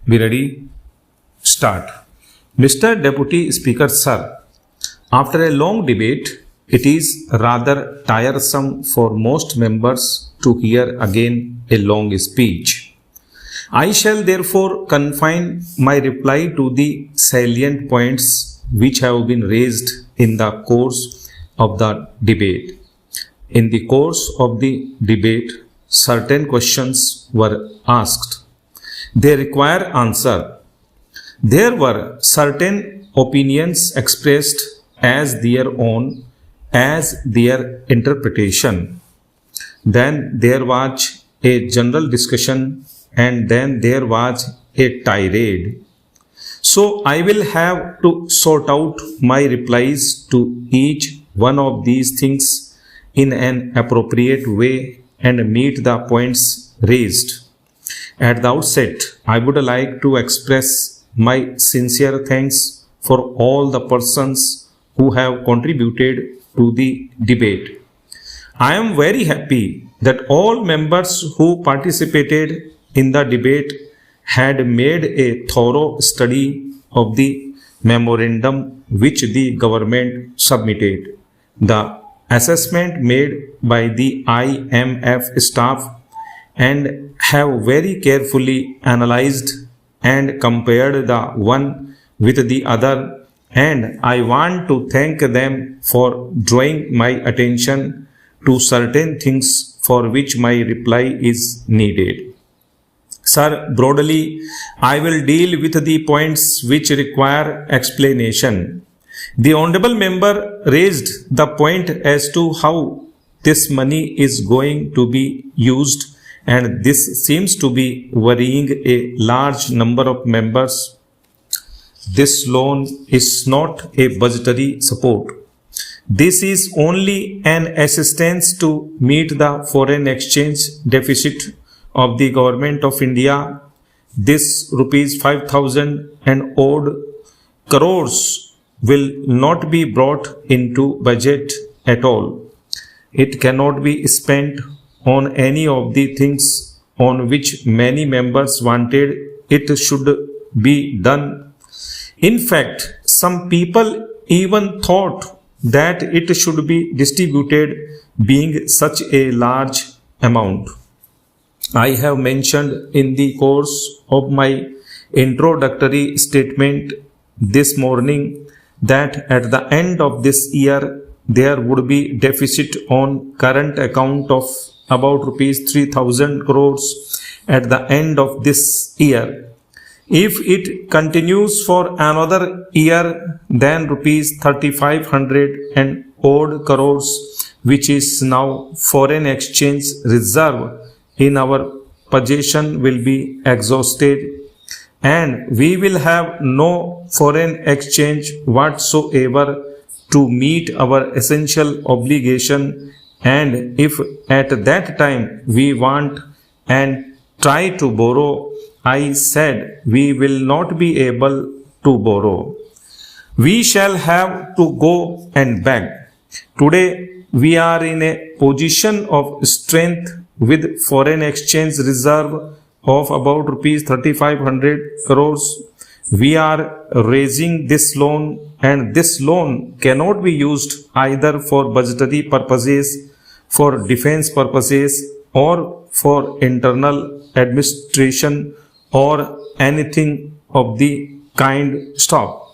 Be ready? Start. Mr. Deputy Speaker, sir, after a long debate, it is rather tiresome for most members to hear again a long speech. I shall therefore confine my reply to the salient points which have been raised in the course of the debate. In the course of the debate, certain questions were asked. They require answer. There were certain opinions expressed as their own, as their interpretation. Then there was a general discussion, and then there was a tirade. So I will have to sort out my replies to each one of these things in an appropriate way and meet the points raised. At the outset, I would like to express my sincere thanks for all the persons who have contributed to the debate. I am very happy that all members who participated in the debate had made a thorough study of the memorandum which the government submitted. The assessment made by the IMF staff and have very carefully analyzed and compared the one with the other, and I want to thank them for drawing my attention to certain things for which my reply is needed. Sir, broadly, I will deal with the points which require explanation. The honorable member raised the point as to how this money is going to be used, and this seems to be worrying a large number of members. This loan is not a budgetary support. This is only an assistance to meet the foreign exchange deficit of the government of India. This rupees 5,000 and odd crores will not be brought into budget at all. It cannot be spent on any of the things on which many members wanted it should be done. In fact, some people even thought that it should be distributed, being such a large amount. I have mentioned in the course of my introductory statement this morning that at the end of this year there would be deficit on current account of about rupees 3,000 crores at the end of this year. If it continues for another year, then rupees 3,500 and odd crores, which is now foreign exchange reserve in our possession, will be exhausted, and we will have no foreign exchange whatsoever to meet our essential obligation. And if at that time we want and try to borrow, I said we will not be able to borrow. We shall have to go and beg. Today we are in a position of strength with foreign exchange reserve of about rupees 3,500 crores. We are raising this loan, and this loan cannot be used either for budgetary purposes, for defense purposes, or for internal administration or anything of the kind. Stop.